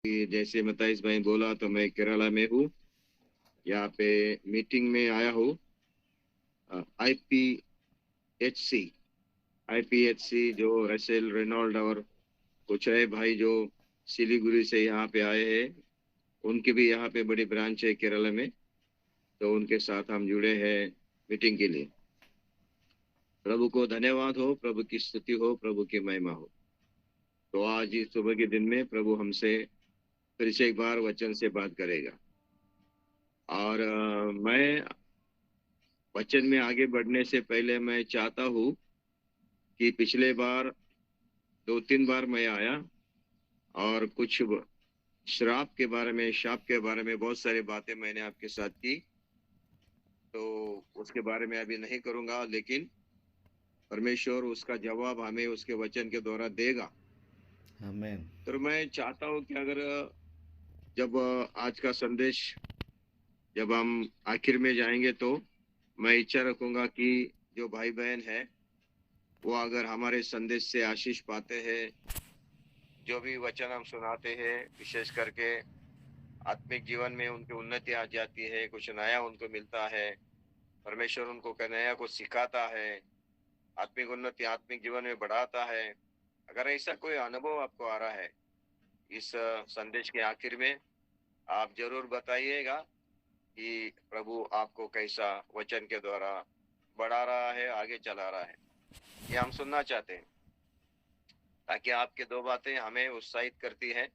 कि जैसे मताइस भाई बोला तो मैं केरला में हूँ। यहाँ पे मीटिंग में आया हूँ। आईपीएचसी आईपीएचसी जो रसेल रेनॉल्ड और कुछ है भाई जो सिलीगुड़ी से यहाँ पे आए हैं। उनकी भी यहाँ पे बड़ी ब्रांच है केरला में। तो उनके साथ हम जुड़े हैं मीटिंग के लिए। प्रभु को धन्यवाद हो, प्रभु की स्तुति हो, प्रभु की महिमा हो। तो आज इस सुबह के दिन में प्रभु हमसे फिर से एक बार वचन से बात करेगा। और मैं वचन में आगे बढ़ने से पहले मैं चाहता हूँ कि पिछले बार 2-3 बार मैं आया और कुछ श्राप के बारे में, शाप के बारे में बहुत सारी बातें मैंने आपके साथ की। तो उसके बारे में अभी नहीं करूंगा, लेकिन परमेश्वर उसका जवाब हमें उसके वचन के द्वारा देगा। आमेन। तो मैं चाहता हूँ कि अगर जब आज का संदेश जब हम आखिर में जाएंगे तो मैं इच्छा रखूंगा कि जो भाई बहन है वो अगर हमारे संदेश से आशीष पाते हैं, जो भी वचन हम सुनाते हैं, विशेष करके आत्मिक जीवन में उनकी उन्नति आ जाती है, कुछ नया उनको मिलता है, परमेश्वर उनको नया कुछ सिखाता है, आत्मिक उन्नति आत्मिक जीवन में बढ़ाता है। अगर ऐसा कोई अनुभव आपको आ रहा है इस संदेश के आखिर में, आप जरूर बताइएगा कि प्रभु आपको कैसा वचन के द्वारा बढ़ा रहा है, आगे चला रहा है। ये हम सुनना चाहते हैं, ताकि आपके दो बातें हमें उत्साहित करती है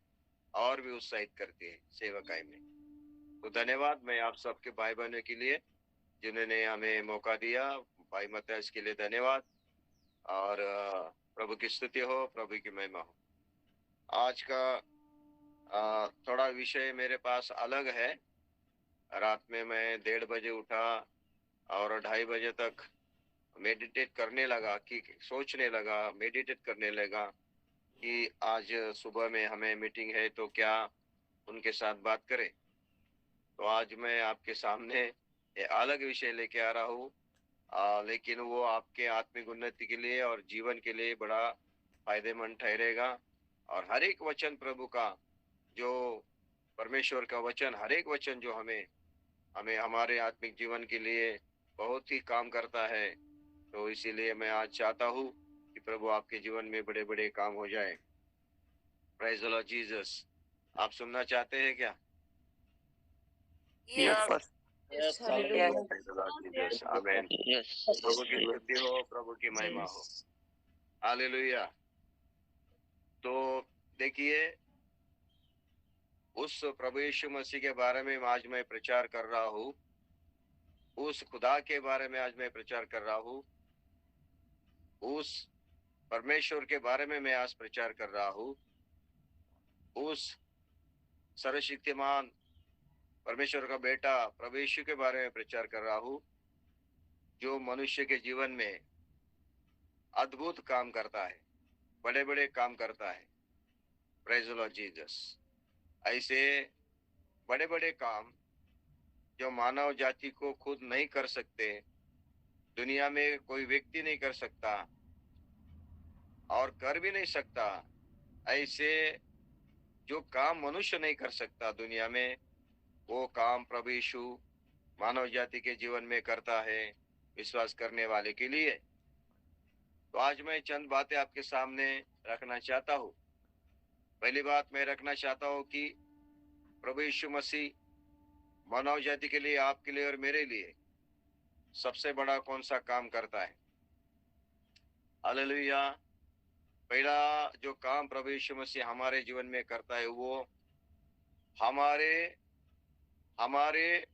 और भी उत्साहित करती है सेवकाई में। तो धन्यवाद मैं आप सबके भाई बहनों के लिए जिन्होंने हमें मौका दिया। भाई मत्यास के लिए धन्यवाद। और प्रभु की स्तुति हो, प्रभु की महिमा हो। आज का थोड़ा विषय मेरे पास अलग है। रात में मैं 1:30 बजे उठा और 2:30 बजे तक मेडिटेट करने लगा, कि सोचने लगा, मेडिटेट करने लगा कि आज सुबह में हमें मीटिंग है तो क्या उनके साथ बात करें। तो आज मैं आपके सामने ये अलग विषय लेके आ रहा हूँ, लेकिन वो आपके आत्मिक उन्नति के लिए और जीवन के लिए बड़ा फायदेमंद ठहरेगा। और हर एक वचन प्रभु का, जो परमेश्वर का वचन, हर एक वचन जो हमें हमें हमारे आत्मिक जीवन के लिए बहुत ही काम करता है। तो इसीलिए मैं आज चाहता हूँ कि प्रभु आपके जीवन में बड़े बड़े काम हो जाए। Praise the Lord Jesus. आप सुनना चाहते हैं क्या? Yes, Pastor. Yes, Hallelujah. hallelujah. Praise the Lord Jesus. Amen. Yes. प्रभु की स्तुति हो, प्रभु की महिमा हो। हालेलुया। तो देखिए, उस प्रभु यीशु मसीह के बारे में आज मैं प्रचार कर रहा हूँ। उस खुदा के बारे में आज मैं प्रचार कर रहा हूँ। उस परमेश्वर के बारे में मैं आज प्रचार कर रहा हूँ। उस सर्वशक्तिमान परमेश्वर का बेटा प्रभु यीशु के बारे में प्रचार कर रहा हूँ, जो मनुष्य के जीवन में अद्भुत काम करता है, बड़े बड़े काम करता है। Praise the Lord Jesus. ऐसे बड़े बड़े काम जो मानव जाति को खुद नहीं कर सकते, दुनिया में कोई व्यक्ति नहीं कर सकता और कर भी नहीं सकता, ऐसे जो काम मनुष्य नहीं कर सकता दुनिया में, वो काम प्रभु यीशु मानव जाति के जीवन में करता है, विश्वास करने वाले के लिए। तो आज मैं चंद बातें आपके सामने रखना चाहता हूँ। पहली बात मैं रखना चाहता हूँ कि प्रभु यीशु मसीह मानव जाति के लिए, आपके लिए और मेरे लिए सबसे बड़ा कौन सा काम करता है। हालेलुया। पहला जो काम प्रभु यीशु मसीह हमारे जीवन में करता है, वो हमारे हमारे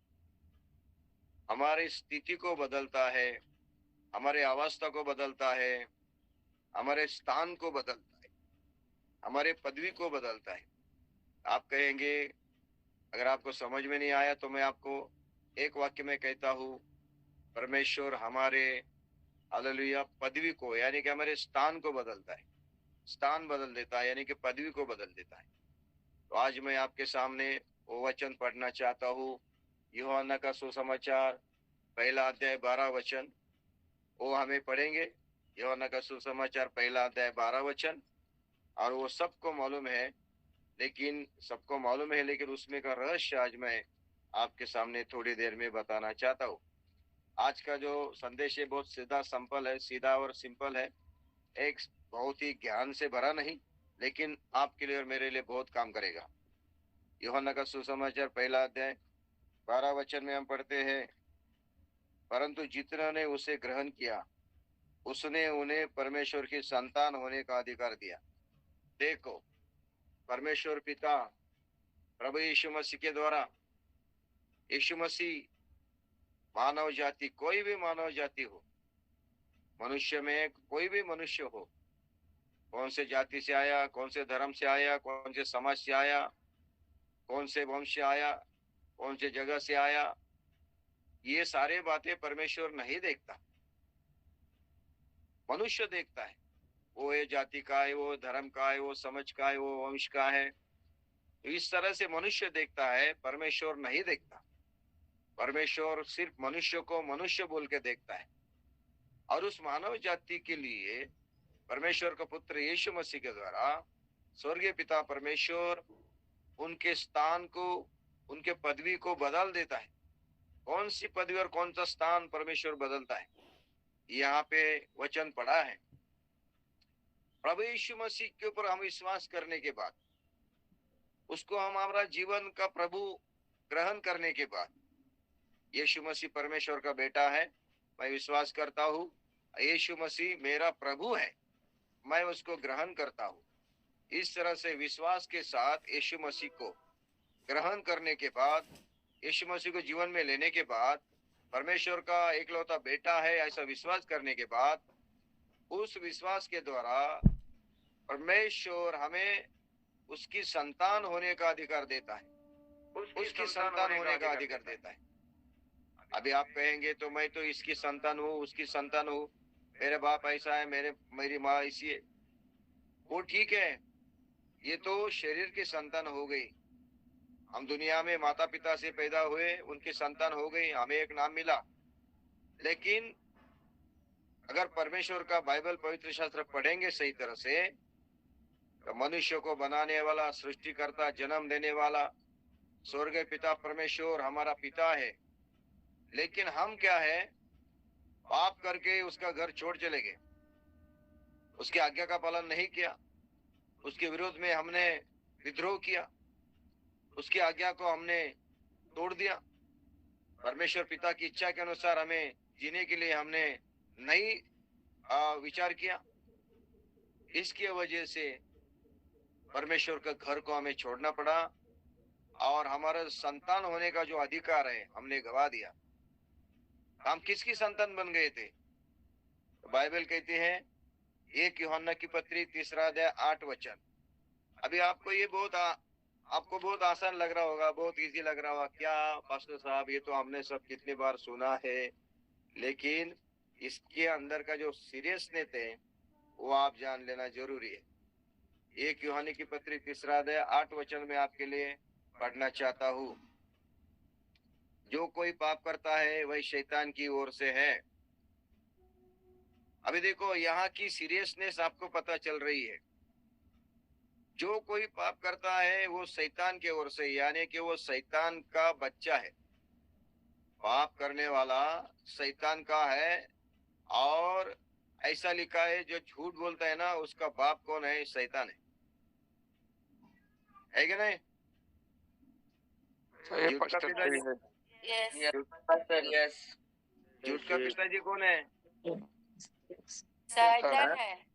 हमारी स्थिति को बदलता है, हमारे अवस्था को बदलता है, हमारे स्थान को बदलता है, हमारे पदवी को बदलता है। आप कहेंगे, अगर आपको समझ में नहीं आया तो मैं आपको एक वाक्य में कहता हूँ, परमेश्वर हमारे हालेलुया पदवी को, यानी कि हमारे स्थान को बदलता है, स्थान बदल देता है, यानी कि पदवी को बदल देता है। तो आज मैं आपके सामने वो वचन पढ़ना चाहता हूँ, यूहन्ना का सुसमाचार 1 अध्याय 12 वचन। वो हमें पढ़ेंगे, यूहन्ना का सुसमाचार 1 अध्याय 12 वचन। और वो सबको मालूम है लेकिन सबको मालूम है, लेकिन उसमें का रहस्य आज मैं आपके सामने थोड़ी देर में बताना चाहता हूँ। आज का जो संदेश है बहुत सीधा और सिंपल है। एक बहुत ही ज्ञान से भरा नहीं, लेकिन आपके लिए और मेरे लिए बहुत काम करेगा। यूहन्ना का सुसमाचार 1 अध्याय 12 वचन में हम पढ़ते हैं, परंतु जितनों ने उसे ग्रहण किया उसने उन्हें परमेश्वर की संतान होने का अधिकार दिया। देखो, परमेश्वर पिता प्रभु यीशु मसीह के द्वारा, यीशु मसीह मानव जाति, कोई भी मानव जाति हो, मनुष्य में कोई भी मनुष्य हो, कौन से जाति से आया, कौन से धर्म से आया, कौन से समाज से आया, कौन से वंश से आया, कौन से जगह से आया, ये सारे बातें परमेश्वर नहीं देखता, मनुष्य देखता है। वो ये जाति का है, वो धर्म का है, वो समझ का है, वो वंश का है, इस तरह से मनुष्य देखता है, परमेश्वर नहीं देखता। परमेश्वर सिर्फ मनुष्य को मनुष्य बोल के देखता है। और उस मानव जाति के लिए परमेश्वर का पुत्र यीशु मसीह के द्वारा स्वर्गीय पिता परमेश्वर उनके स्थान को, उनके पदवी को बदल देता है। कौन सी पदवी और कौन सा स्थान परमेश्वर बदलता है, यहाँ पे वचन पढ़ा है। प्रभु यीशु मसीह के ऊपर हम विश्वास करने के बाद, उसको हम हमारा जीवन का प्रभु ग्रहण करने के बाद, यीशु मसीह परमेश्वर का बेटा है, मैं विश्वास करता हूँ यीशु मसीह मेरा प्रभु है, मैं उसको ग्रहण करता हूँ। इस तरह से विश्वास के साथ यीशु मसीह को ग्रहण करने के बाद, यीशु मसीह को जीवन में लेने के बाद, परमेश्वर का एकलौता बेटा है ऐसा विश्वास करने के बाद, उस विश्वास के द्वारा परमेश्वर हमें उसकी संतान होने का अधिकार देता है, उसकी संतान होने का अधिकार देता है। अभी आप कहेंगे तो मैं तो इसकी संतान हूँ, उसकी संतान हूँ, मेरे बाप ऐसा है, मेरी माँ ऐसी है। वो ठीक है, ये तो शरीर की संतान हो गई। हम दुनिया में माता पिता से पैदा हुए, उनकी संतान हो गई, हमें एक नाम मिला। लेकिन अगर परमेश्वर का बाइबल पवित्र शास्त्र पढ़ेंगे सही तरह से, तो मनुष्य को बनाने वाला, सृष्टिकर्ता, जन्म देने वाला स्वर्गीय पिता परमेश्वर हमारा पिता है। लेकिन हम क्या है, पाप करके उसका घर छोड़ चले गए, उसकी आज्ञा का पालन नहीं किया, उसके विरोध में हमने विद्रोह किया, उसकी आज्ञा को हमने तोड़ दिया। परमेश्वर पिता की इच्छा के अनुसार हमें जीने के लिए हमने नहीं विचार किया। इसकी वजह से परमेश्वर का घर को हमें छोड़ना पड़ा और हमारा संतान होने का जो अधिकार है हमने गवा दिया। हम किसकी संतान बन गए थे? तो बाइबल कहती है 1 यूहन्ना की पत्री 3 अध्याय 8 वचन। अभी आपको ये आपको बहुत आसान लग रहा होगा, बहुत इजी लग रहा होगा, क्या पास्टर साहब ये तो हमने सब कितनी बार सुना है, लेकिन इसके अंदर का जो सीरियसनेस है वो आप जान लेना जरूरी है। 1 यूहन्ना की पत्री 3 अध्याय 8 वचन में आपके लिए पढ़ना चाहता हूँ। जो कोई पाप करता है वही शैतान की ओर से है। अभी देखो, यहाँ की सीरियसनेस आपको पता चल रही है। जो कोई पाप करता है वो शैतान के ओर से, यानी कि वो शैतान का बच्चा है। पाप करने वाला शैतान का है। और ऐसा लिखा है जो झूठ बोलता है ना, उसका बाप कौन है? शैतान है कि नहीं? झूठ का पिताजी, झूठ का पिताजी कौन है? शैतान है।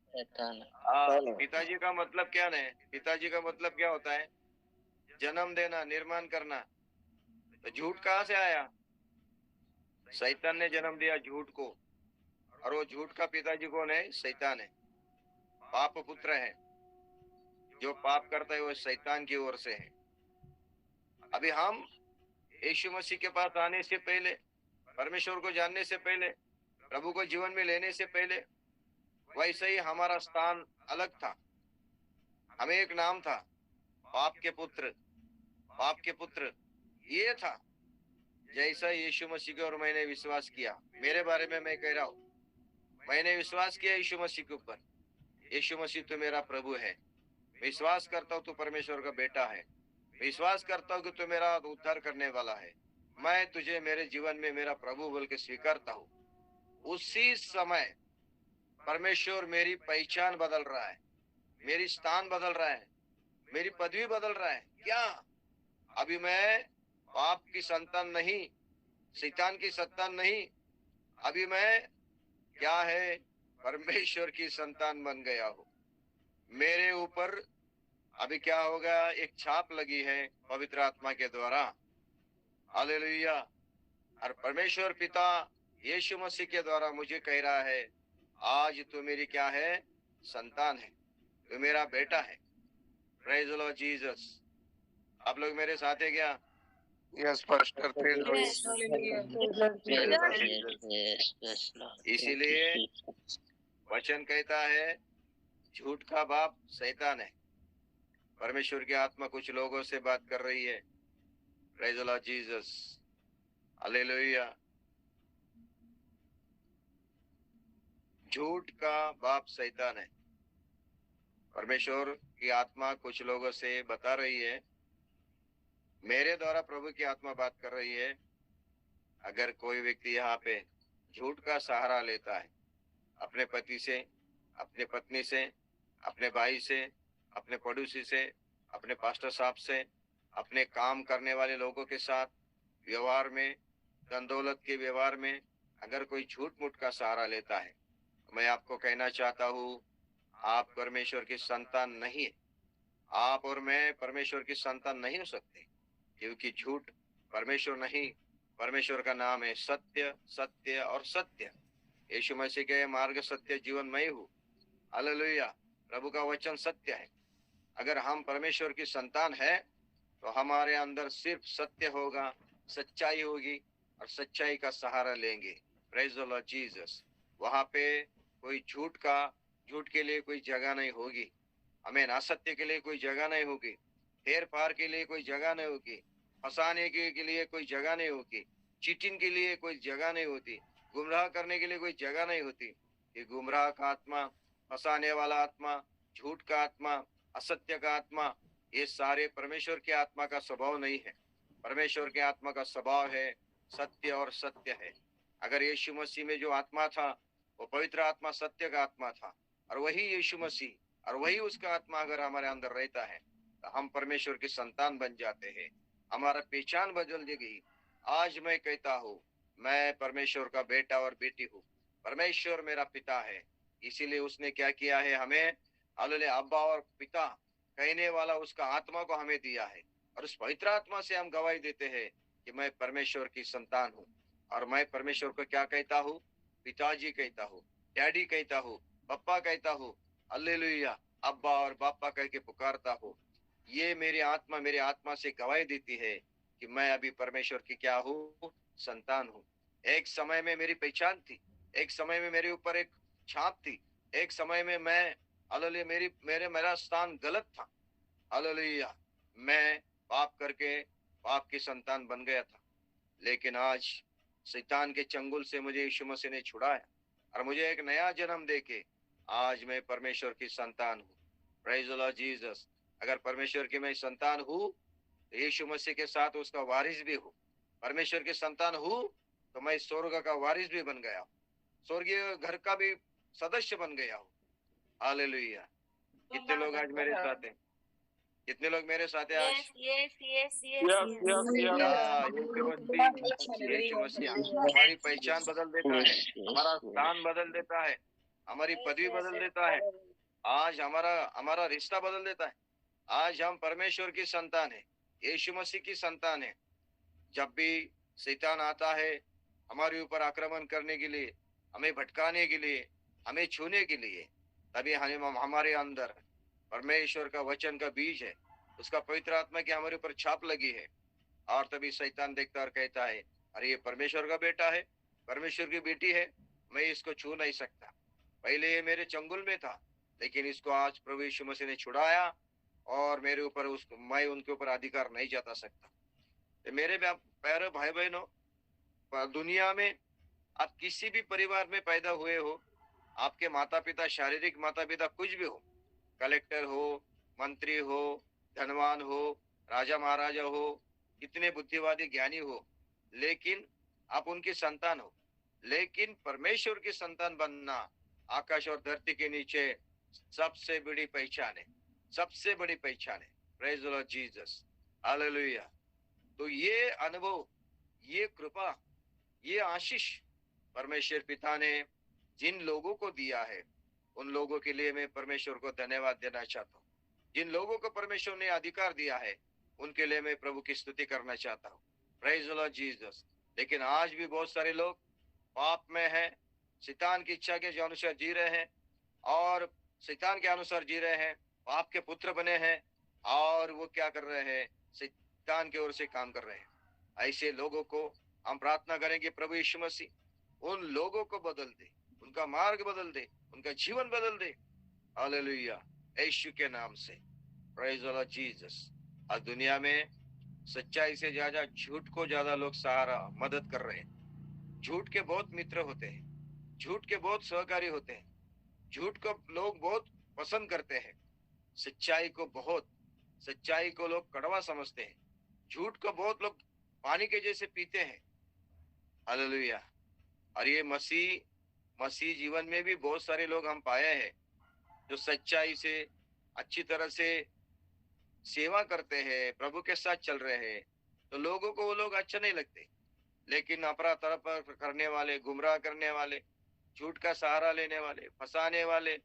पिताजी का मतलब क्या है? पिताजी का मतलब क्या होता है? जन्म देना, निर्माण करना। तो झूठ कहाँ से आया? शैतान ने जन्म दिया झूठ को, और वो झूठ का पिताजी कौन है? शैतान है, पाप पुत्र है। जो पाप करता है वो शैतान की ओर से है। अभी हम यीशु मसीह के पास आने से पहले, परमेश्वर को जानने से पहले, प्रभु को जीवन में लेने से पहले, वैसे ही हमारा स्थान अलग था। हमें एक नाम था, पाप के पुत्र। पाप के पुत्र ये था। जैसा यीशु मसीह के और मैंने विश्वास किया, मेरे बारे में मैं कह रहा हूँ, मैंने विश्वास किया यीशु मसीह के ऊपर। यीशु मसीह तो मेरा प्रभु है, विश्वास करता हूँ तू परमेश्वर का बेटा है, विश्वास करता हूँ कि तू मेरा उद्धार करने वाला है, मैं तुझे मेरे जीवन में मेरा प्रभु बोल के स्वीकारता हूँ। उसी समय परमेश्वर मेरी पहचान बदल रहा है, मेरी स्थान बदल रहा है, मेरी पदवी बदल रहा है। क्या अभी मैं पाप की संतान नहीं, शैतान की संतान नहीं, अभी मैं क्या है, परमेश्वर की संतान बन गया हूँ। मेरे ऊपर अभी क्या होगा, एक छाप लगी है पवित्र आत्मा के द्वारा। हालेलुया। और परमेश्वर पिता यीशु मसीह के द्वारा मुझे कह रहा है, आज तू मेरी क्या है, संतान है, तू मेरा बेटा है। Praise the Lord Jesus. आप लोग मेरे साथ है क्या? Yes pastor, praise the Lord. इसीलिए वचन कहता है झूठ का बाप शैतान है। परमेश्वर की आत्मा कुछ लोगों से बात कर रही है। Praise the Lord Jesus. Hallelujah. झूठ का बाप शैतान है। परमेश्वर की आत्मा कुछ लोगों से बता रही है, मेरे द्वारा प्रभु की आत्मा बात कर रही है, अगर कोई व्यक्ति यहाँ पे झूठ का सहारा लेता है, अपने पति से, अपने पत्नी से, अपने भाई से, अपने पड़ोसी से, अपने पास्टर साहब से, अपने काम करने वाले लोगों के साथ व्यवहार में, धन दौलत के व्यवहार में अगर कोई झूठ मूठ का सहारा लेता है, मैं आपको कहना चाहता हूँ, आप परमेश्वर की संतान नहीं है। आप और मैं परमेश्वर की संतान नहीं हो सकते, क्योंकि झूठ परमेश्वर नहीं। परमेश्वर का नाम है सत्य, सत्य और सत्य। यीशु मसीह के मार्ग, सत्य, जीवन मैं हूँ। हालेलुया। प्रभु का वचन सत्य है। अगर हम परमेश्वर की संतान है तो हमारे अंदर सिर्फ सत्य होगा, सच्चाई होगी और सच्चाई का सहारा लेंगे। Praise the Lord Jesus. वहां पे कोई झूठ के लिए कोई जगह नहीं होगी। हमें असत्य के लिए कोई जगह नहीं होगी, फेर फार के लिए कोई जगह नहीं होगी, फंसाने के लिए कोई जगह नहीं होगी, चीटिंग के लिए कोई जगह नहीं होती, गुमराह करने के लिए कोई जगह नहीं होती। ये गुमराह का आत्मा, फंसाने वाला आत्मा, झूठ का आत्मा, असत्य का आत्मा, ये सारे परमेश्वर के आत्मा का स्वभाव नहीं है। परमेश्वर के आत्मा का स्वभाव है सत्य और सत्य है। अगर यीशु मसीह में जो आत्मा था वो पवित्र आत्मा, सत्य का आत्मा था, और वही यीशु मसीह और वही उसका आत्मा अगर हमारे अंदर रहता है तो हम परमेश्वर की संतान बन जाते हैं। हमारा पहचान बदल गई। आज मैं कहता हूँ, मैं परमेश्वर का बेटा और बेटी हूँ। परमेश्वर मेरा पिता है, इसीलिए उसने क्या किया है, हमें हालेलुया अब्बा और पिता कहने वाला उसका आत्मा को हमें दिया है। और उस पवित्र आत्मा से हम गवाही देते हैं कि मैं परमेश्वर की संतान हूँ। और मैं परमेश्वर को क्या कहता हूँ, पिताजी कहता हूँ, डैडी कहता हूँ, पप्पा कहता हूँ। हालेलुया। अब्बा और बापा कह के पुकारता हूँ। ये मेरी आत्मा से गवाही देती है कि मैं अभी परमेश्वर की क्या हूँ, संतान हूँ। एक समय में मेरी पहचान थी, एक समय में मेरे ऊपर एक छाप थी, एक समय में मैं हालेलुया मेरा स्थान गलत था। हालेलुया। मैं पाप करके पाप की संतान बन गया था, लेकिन आज शैतान के चंगुल से मुझे यीशु मसीह ने छुड़ाया और मुझे एक नया जन्म देके आज मैं परमेश्वर की संतान हूँ। Praise the Lord Jesus. अगर परमेश्वर की मैं संतान हूँ तो यीशु मसीह के साथ उसका वारिस भी हूँ। परमेश्वर की संतान हूँ तो मैं स्वर्ग का वारिस भी बन गया हूँ, स्वर्गीय घर का भी सदस्य बन गया हूँ। हालेलुया। कितने लोग आज मेरे साथ हैं? कितने लोग मेरे साथ हैं आज? यीशु मसीह हमारी पहचान बदल देता है, हमारा स्थान बदल देता है, हमारी पदवी बदल देता है। आज हमारा हमारा रिश्ता बदल देता है। आज हम परमेश्वर की संतान है, यीशु मसीह की संतान है। जब भी शैतान आता है हमारे ऊपर आक्रमण करने के लिए, हमें भटकाने के लिए, हमें छूने के लिए, तभी हम हमारे अंदर परमेश्वर का वचन का बीज है, उसका पवित्र आत्मा की हमारे ऊपर छाप लगी है। और तभी शैतान देखता और कहता है, अरे ये परमेश्वर का बेटा है, परमेश्वर की बेटी है, मैं इसको छू नहीं सकता। पहले ये मेरे चंगुल में था, लेकिन इसको आज प्रभु यीशु मसीह ने छुड़ाया और मेरे ऊपर उसको, मैं उनके ऊपर अधिकार नहीं जता सकता। तो मेरे प्यारे भाई बहनों, दुनिया में आप किसी भी परिवार में पैदा हुए हो, आपके माता पिता, शारीरिक माता पिता कुछ भी हो, कलेक्टर हो, मंत्री हो, धनवान हो, राजा महाराजा हो, कितने बुद्धिवादी ज्ञानी हो, लेकिन आप उनकी संतान हो, लेकिन परमेश्वर की संतान बनना आकाश और धरती के नीचे सबसे बड़ी पहचान है, सबसे बड़ी पहचान है। Praise the Lord Jesus, hallelujah. तो ये अनुभव, ये कृपा, ये आशीष परमेश्वर पिता ने जिन लोगों को दिया है, उन लोगों के लिए मैं परमेश्वर को धन्यवाद देना चाहता हूँ। जिन लोगों को परमेश्वर ने अधिकार दिया है, उनके लिए मैं प्रभु की स्तुति करना चाहता हूँ। Praise the Lord Jesus. लेकिन आज भी बहुत सारे लोग पाप में हैं, शैतान की इच्छा के अनुसार जी रहे हैं, और शैतान के अनुसार जी रहे हैं, पाप के पुत्र बने हैं, और वो क्या कर रहे हैं, शैतान की ओर से काम कर रहे हैं। ऐसे लोगों को हम प्रार्थना करेंगे, प्रभु यीशु मसीह उन लोगों को बदल दे, उनका मार्ग बदल दे, उनका जीवन बदल दे। हालेलुया, यीशु के नाम से। Praise the Lord Jesus. आज दुनिया में सच्चाई से ज्यादा झूठ को ज्यादा लोग सहारा मदद कर रहे हैं। झूठ के बहुत मित्र होते हैं, झूठ के बहुत सहकारी होते हैं, झूठ को लोग बहुत पसंद करते हैं, सच्चाई को लोग कड़वा समझते हैं, झूठ को बहुत लोग पानी के जैसे पीते हैं। हालेलुया। और ये मसीह जीवन में भी बहुत सारे लोग हम पाए हैं जो सच्चाई से अच्छी तरह से सेवा करते हैं, प्रभु के साथ चल रहे हैं, तो लोगों को वो लोग अच्छे नहीं लगते। लेकिन अपरा तरफ करने वाले, गुमराह करने वाले, झूठ का सहारा लेने वाले, फंसाने वाले,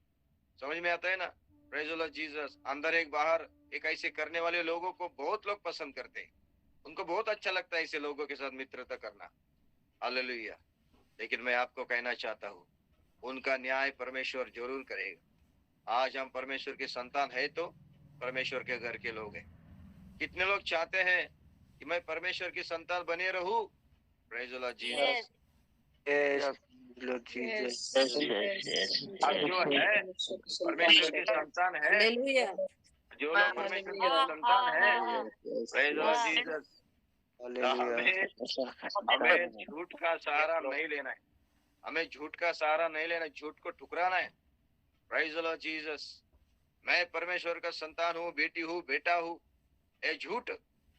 समझ में आता है ना? Praise the Lord Jesus. अंदर एक बाहर एक ऐसे करने वाले लोगों को बहुत लोग पसंद करते हैं, उनको बहुत अच्छा लगता है ऐसे लोगों के साथ मित्रता करना। हालेलुया। लेकिन मैं आपको कहना चाहता हूँ, उनका न्याय परमेश्वर जरूर करेगा। आज हम परमेश्वर के संतान है तो परमेश्वर के घर के लोग हैं। कितने लोग चाहते हैं कि मैं परमेश्वर की संतान बने रहूं? Praise the Lord Jesus. Lord Jesus. अब जो है परमेश्वर की संतान है, जो लोग परमेश्वर की संतान है, प्रेज द लॉर्ड जीसस, हमें झूठ का सहारा नहीं लेना है, हमें झूठ का सहारा नहीं लेना, झूठ को ठुकराना है। Praise the Lord Jesus. मैं परमेश्वर का संतान हूँ, बेटी हूँ, बेटा हूँ। ये झूठ,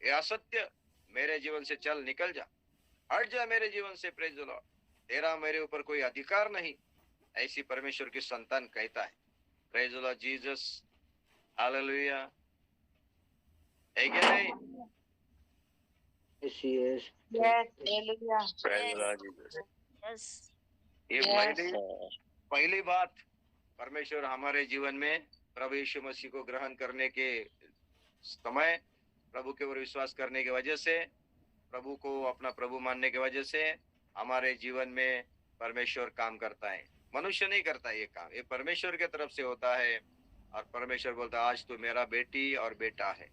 ये असत्य मेरे जीवन से चल निकल जा, हट जा मेरे जीवन से। Praise the Lord. तेरा मेरे ऊपर कोई अधिकार नहीं, ऐसी परमेश्वर की संतान कहता है। Praise the Lord Jesus, hallelujah. है क्या नहीं? Yes. Praise the Lord Jesus. ये पहली बात, परमेश्वर हमारे जीवन में प्रभु यीशु मसीह को ग्रहण करने के समय, प्रभु के ऊपर विश्वास करने की वजह से, प्रभु को अपना प्रभु मानने की वजह से हमारे जीवन में परमेश्वर काम करता है। मनुष्य नहीं करता ये काम, ये परमेश्वर के तरफ से होता है। और परमेश्वर बोलता है, आज तू मेरा बेटी और बेटा है।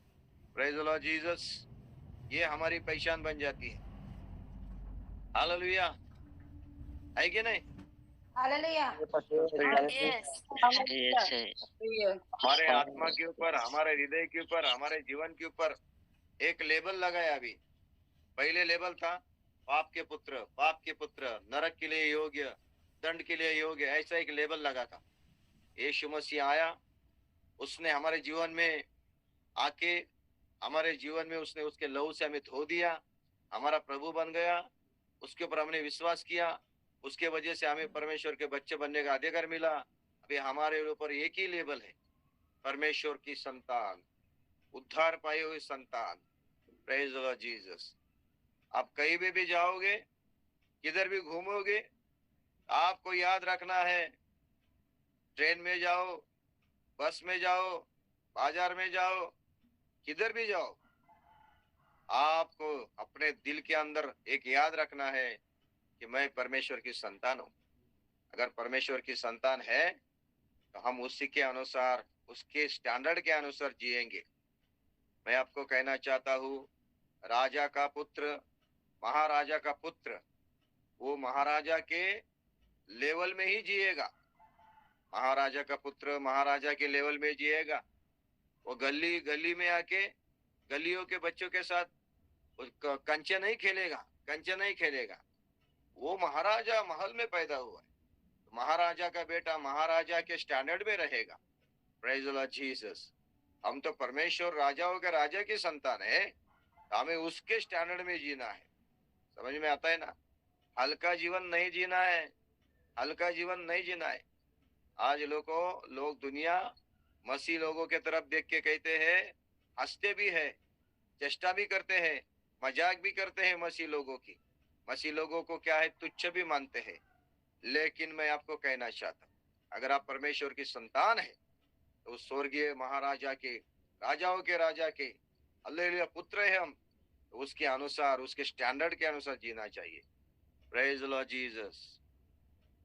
Praise the Lord Jesus. ये हमारी पहचान बन जाती है। हालेलुया, है कि नहीं? हालेलुया। हमारे आत्मा के ऊपर, हमारे हृदय के ऊपर, हमारे जीवन के ऊपर एक लेबल लगाया। अभी पहले लेबल था पाप के पुत्र, नरक के लिए योग्य, दंड के लिए योग्य, ऐसा एक लेबल लगा था। यीशु मसीह आया, उसने हमारे जीवन में आके हमारे जीवन में उसने उसके लहू से हमें धो दिया, हमारा प्रभु बन गया, उसके ऊपर हमने विश्वास किया, उसके वजह से हमें परमेश्वर के बच्चे बनने का अधिकार मिला। अभी हमारे ऊपर एक ही लेबल है, परमेश्वर की संतान, उद्धार पाए हुए संतान। Praise the Lord Jesus. आप कहीं भी जाओगे, किधर भी घूमोगे, आपको याद रखना है, ट्रेन में जाओ, बस में जाओ, बाजार में जाओ, किधर भी जाओ, आपको अपने दिल के अंदर एक याद रखना है कि मैं परमेश्वर की संतान हूं। अगर परमेश्वर की संतान है तो हम उसी के अनुसार, उसके स्टैंडर्ड के अनुसार जिएंगे। मैं आपको कहना चाहता हूँ, राजा का पुत्र, महाराजा का पुत्र, वो महाराजा के लेवल में ही जिएगा। महाराजा का पुत्र महाराजा के लेवल में जिएगा। वो गली गली में आके गलियों के बच्चों के साथ कंचे नहीं खेलेगा। वो महाराजा महल में पैदा हुआ है, महाराजा का बेटा महाराजा के स्टैंडर्ड में रहेगा। Praise the Lord Jesus. हम तो परमेश्वर राजाओं के राजा की संतान है, तो हमें उसके स्टैंडर्ड में जीना है। समझ में आता है ना? हल्का जीवन नहीं जीना है, हल्का जीवन नहीं जीना है। आज लोग दुनिया मसीह लोगों के तरफ देख के कहते हैं, हंसते भी है, चेष्टा भी करते हैं, मजाक भी करते हैं मसीह लोगों की। मसीह लोगों को क्या है, तुच्छ भी मानते हैं। लेकिन मैं आपको कहना चाहता हूँ, अगर आप परमेश्वर की संतान है तो उस स्वर्गीय महाराजा के, राजाओं के राजा के हालेलुया पुत्र है हम, तो उसके अनुसार, उसके स्टैंडर्ड के अनुसार जीना चाहिए। Praise the Lord Jesus.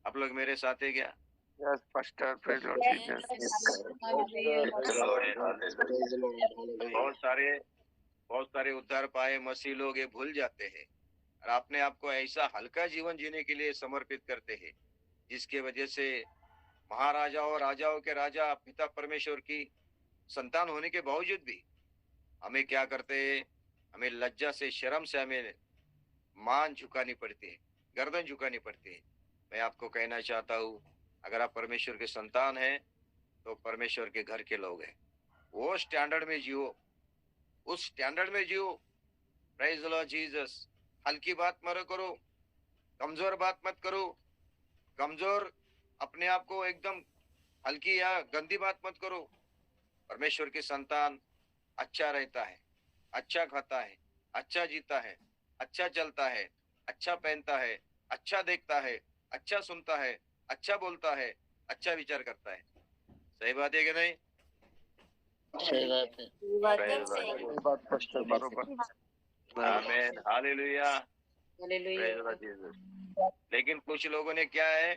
आप लोग मेरे साथ है क्या? Yes, Pastor. Praise Lord Jesus. बहुत सारे उद्धार पाए मसीह लोग ये भूल जाते हैं और अपने आप को ऐसा हल्का जीवन जीने के लिए समर्पित करते हैं, जिसकी वजह से महाराजाओं राजाओं के राजा पिता परमेश्वर की संतान होने के बावजूद भी हमें क्या करते हैं, हमें लज्जा से, शर्म से हमें मान झुकानी पड़ती है, गर्दन झुकानी पड़ती है। मैं आपको कहना चाहता हूँ, अगर आप परमेश्वर के संतान हैं तो परमेश्वर के घर के लोग हैं, वो स्टैंडर्ड में जियो, उस स्टैंडर्ड में जियो। Praise the Lord Jesus. हल्की बात मत करो, कमजोर बात मत करो, कमजोर अपने आप को एकदम हल्की या गंदी बात मत करो। परमेश्वर की संतान अच्छा रहता है, अच्छा खाता है, अच्छा जीता है, अच्छा चलता है, अच्छा पहनता है, अच्छा देखता है, अच्छा सुनता है, अच्छा बोलता है, अच्छा विचार करता है। सही बात है कि नहीं? सही बात है। सही बात Pastor, बरोबर। आमीन, hallelujah, praise the Lord Jesus. लेकिन कुछ लोगों ने क्या है,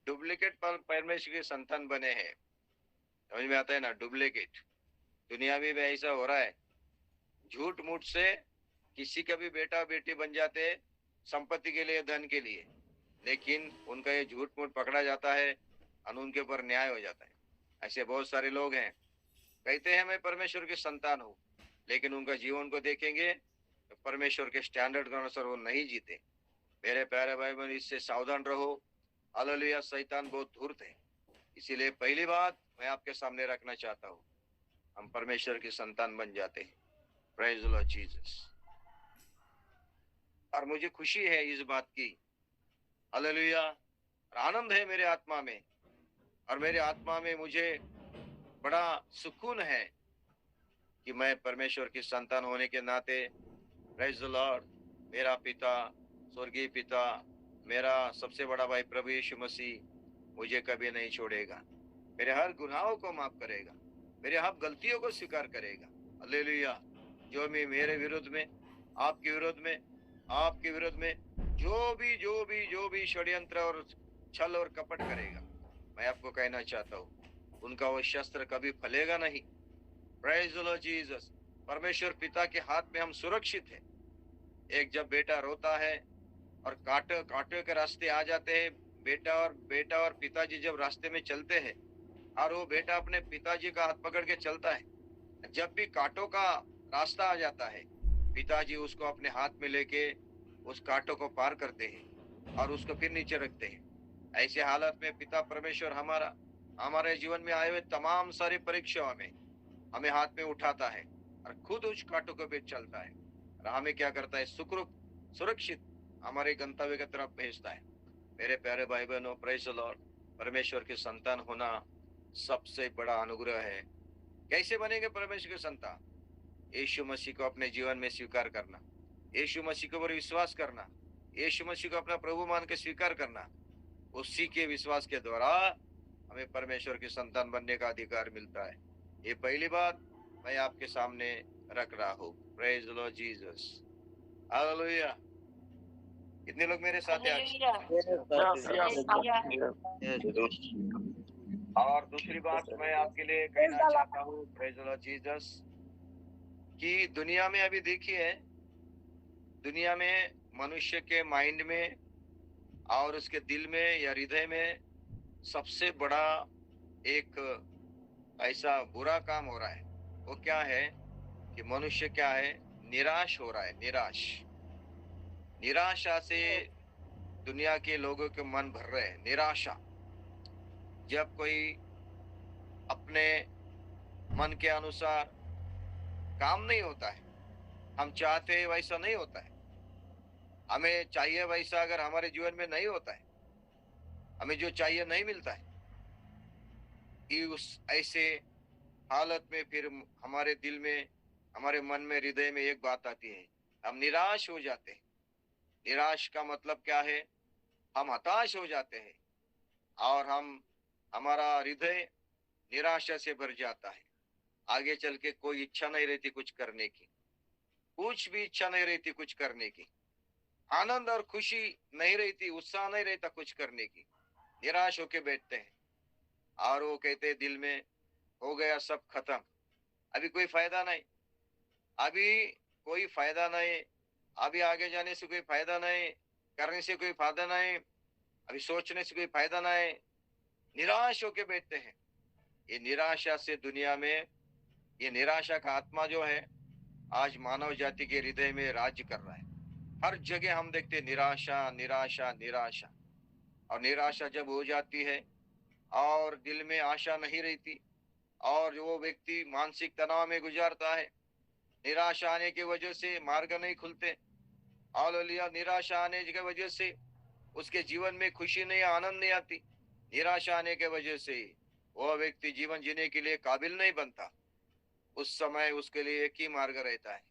डुप्लीकेट परमेश्वर के संतान बने हैं। समझ में आता है ना? डुप्लीकेट। दुनिया में भी ऐसा हो रहा है, झूठ मूठ से किसी का भी बेटा बेटी बन जाते हैं, संपत्ति के लिए, धन के लिए, लेकिन उनका ये झूठ मूठ पकड़ा जाता है और उनके ऊपर न्याय हो जाता है। ऐसे बहुत सारे लोग हैं, कहते हैं मैं परमेश्वर की संतान हूँ, लेकिन उनका जीवन को देखेंगे तो परमेश्वर के स्टैंडर्ड के अनुसार वो नहीं जीते। मेरे प्यारे भाई बहन, इससे सावधान रहो। हालेलुया, शैतान बहुत धूर्त है। इसीलिए पहली बात मैं आपके सामने रखना चाहता हूँ, हम परमेश्वर की संतान बन जाते हैं। Praise the Lord Jesus. और मुझे खुशी है इस बात की, हालेलुया, आनंद है मेरे आत्मा में, और मेरे आत्मा में मुझे बड़ा सुकून है कि मैं परमेश्वर की संतान होने के नाते, प्रेज द लॉर्ड, मेरा पिता, स्वर्गीय पिता, मेरा सबसे बड़ा भाई प्रभु यीशु मसीह मुझे कभी नहीं छोड़ेगा, मेरे हर गुनाहों को माफ करेगा, मेरे हर गलतियों को स्वीकार करेगा। हालेलुया। जो भी मेरे विरुद्ध में, आपके विरोध में, आपके विरोध में जो भी षड्यंत्र और छल और कपट करेगा, मैं आपको कहना चाहता हूँ, उनका वो शस्त्र कभी फलेगा नहीं। Praise the Lord Jesus. परमेश्वर पिता के हाथ में हम सुरक्षित हैं। एक जब बेटा रोता है और कांटे के रास्ते आ जाते हैं, बेटा और पिताजी जब रास्ते में चलते हैं और वो बेटा अपने पिताजी का हाथ पकड़ के चलता है, जब भी कांटों का रास्ता आ जाता है, पिताजी उसको अपने हाथ में लेके उस कांटों को पार करते हैं और उसको फिर नीचे रखते हैं। ऐसे हालत में पिता परमेश्वर हमारे जीवन में आए हुए तमाम सारी परीक्षाओं में हमें हाथ में उठाता है और खुद उस कांटों को भी चलता है और हमें क्या करता है, सुखरूप सुरक्षित हमारे गंतव्य की तरफ भेजता है। मेरे प्यारे भाई बहनों, प्रेज द लॉर्ड, परमेश्वर के संतान होना सबसे बड़ा अनुग्रह है। कैसे बनेंगे परमेश्वर के संतान? यीशु मसीह को अपने जीवन में स्वीकार करना, यीशु मसीह के ऊपर विश्वास करना, यीशु मसीह को अपना प्रभु मान के स्वीकार करना। उसी के विश्वास के द्वारा हमें परमेश्वर की संतान बनने का अधिकार मिलता है। ये पहली बात मैं आपके सामने रख रहा हूँ। Praise the Lord Jesus. Hallelujah. कितने लोग मेरे साथ हैं आज? और दूसरी बात मैं आपके लिए कहना चाहता हूँ, प्रेज द लॉर्ड जीसस, कि दुनिया में अभी देखिए, दुनिया में मनुष्य के माइंड में और उसके दिल में या हृदय में सबसे बड़ा एक ऐसा बुरा काम हो रहा है। वो क्या है कि मनुष्य क्या है, निराश हो रहा है। निराशा से दुनिया के लोगों के मन भर रहे हैं। निराशा, जब कोई अपने मन के अनुसार काम नहीं होता है, हम चाहते हैं वैसा नहीं होता है, हमें चाहिए वैसा अगर हमारे जीवन में नहीं होता है, हमें जो चाहिए नहीं मिलता है, कि उस ऐसे हालत में फिर हमारे दिल में, हमारे मन में, हृदय में एक बात आती है, हम निराश हो जाते हैं। निराश का मतलब क्या है? हम हताश हो जाते हैं और हमारा हृदय निराशा से भर जाता है। आगे चल के कोई इच्छा नहीं रहती कुछ करने की, कुछ भी इच्छा नहीं रहती कुछ करने की, आनंद और खुशी नहीं रहती, उत्साह नहीं रहता कुछ करने की। निराश होके बैठते हैं और वो कहते हैं दिल में, हो गया सब खत्म, अभी कोई फायदा नहीं, अभी कोई फायदा नहीं, अभी आगे जाने से कोई फायदा नहीं, करने से कोई फायदा नहीं, अभी सोचने से कोई फायदा नहीं। निराश होके बैठते हैं। ये निराशा से दुनिया में, ये निराशा का आत्मा जो है आज मानव जाति के हृदय में राज्य कर रहा है। हर जगह हम देखते हैं निराशा निराशा निराशा। और निराशा जब हो जाती है और दिल में आशा नहीं रहती और वो व्यक्ति मानसिक तनाव में गुजारता है, निराशा आने की वजह से मार्ग नहीं खुलते, हालेलुया, निराशा आने की वजह से उसके जीवन में खुशी नहीं, आनंद नहीं आती, निराशा आने की वजह से वह व्यक्ति जीवन जीने के लिए काबिल नहीं बनता। उस समय उसके लिए एक ही मार्ग रहता है।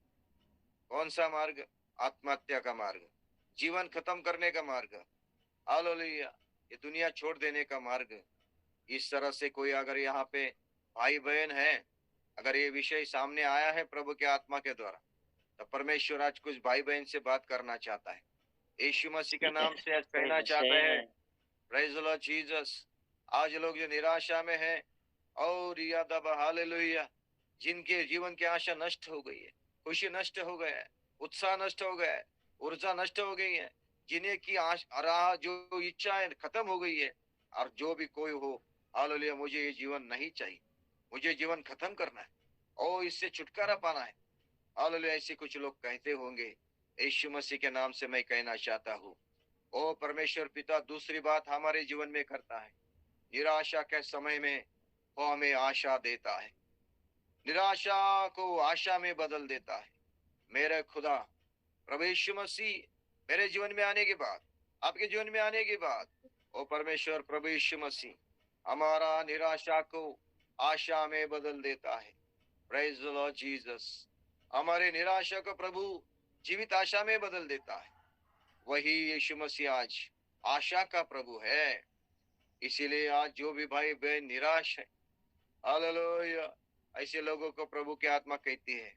कौन सा मार्ग? आत्महत्या का मार्ग, जीवन खत्म करने का मार्ग, हालेलुया, ये दुनिया छोड़ देने का मार्ग। इस तरह से कोई अगर यहाँ पे भाई बहन है, अगर ये विषय सामने आया है प्रभु के आत्मा के द्वारा, तो परमेश्वर आज कुछ भाई बहन से बात करना चाहता है, यीशु मसीह के नाम से आज कहना चाहता है, प्रेज द लॉर्ड जीसस। आज लोग जो निराशा में हैं और यादब हालेलुया, जिनके जीवन की आशा नष्ट हो गई है, खुशी नष्ट हो गया है, उत्साह नष्ट हो गया है, ऊर्जा नष्ट हो गई है, जिन्हें की राह जो इच्छाएं खत्म हो गई है, और जो भी कोई हो, हालेलुया, मुझे ये जीवन नहीं चाहिए, मुझे जीवन खत्म करना है और इससे छुटकारा पाना है, हालेलुया, ऐसे कुछ लोग कहते होंगे। यीशु मसीह के नाम से मैं कहना चाहता हूँ, ओ परमेश्वर पिता दूसरी बात हमारे जीवन में करता है, निराशा के समय में वो हमें आशा देता है, निराशा को आशा में बदल देता है। मेरे खुदा प्रभु यीशु मसीह मेरे जीवन में आने के बाद, आपके जीवन में आने के बाद, ओ परमेश्वर प्रभु यीशु मसीह हमारा निराशा को आशा में बदल देता है। Praise the Lord Jesus. हमारे निराशा को प्रभु जीवित आशा में बदल देता है। वही यीशु मसीह आज आशा का प्रभु है। इसीलिए आज जो भी भाई बहन निराश है, हालेलुया, ऐसे लोगों को प्रभु की आत्मा कहती है,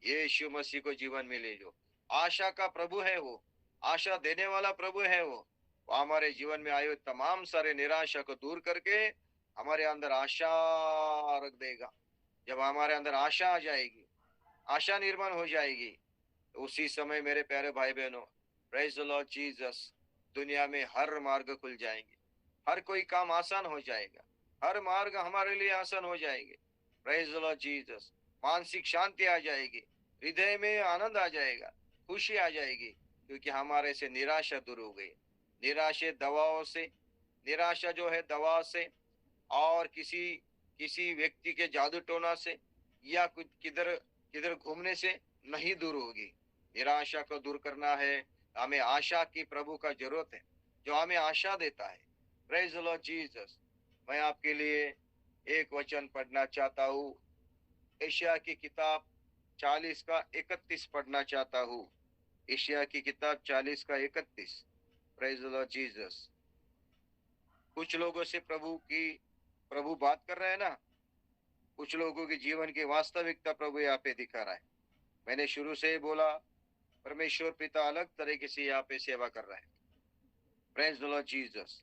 यीशु मसीह को जीवन में ले लो। आशा का प्रभु है वो, आशा देने वाला प्रभु है वो हमारे जीवन में आए हुए तमाम सारे निराशा को दूर करके हमारे अंदर आशा रख देगा। जब हमारे अंदर आशा आ जाएगी, आशा निर्माण हो जाएगी, तो उसी समय मेरे प्यारे भाई बहनों, प्रेज द लॉर्ड जीसस, दुनिया में हर मार्ग खुल जाएंगे, हर कोई काम आसान हो जाएगा, हर मार्ग हमारे लिए आसान हो जाएंगे। Praise the Lord Jesus. मानसिक शांति आ जाएगी, हृदय में आनंद आ जाएगा, खुशी आ जाएगी, क्योंकि हमारे से निराशा दूर हो गई। निराशा दवाओं से, निराशा जो है दवा से और किसी किसी व्यक्ति के जादू टोना से या कुछ किधर किधर घूमने से नहीं दूर होगी। निराशा को दूर करना है, हमें आशा की प्रभु का जरूरत है जो हमें आशा देता है। Praise the Lord Jesus. मैं आपके लिए एक वचन पढ़ना चाहता हूँ, एशिया की किताब 40 का 31 पढ़ना चाहता हूँ। एशिया की किताब 40 का 31। Praise the Lord Jesus. कुछ लोगों से प्रभु बात कर रहे हैं ना, कुछ लोगों के जीवन की वास्तविकता प्रभु यहाँ पे दिखा रहा है। मैंने शुरू से ही बोला, परमेश्वर पिता अलग तरीके से यहाँ पे सेवा कर रहा है। Praise the Lord Jesus.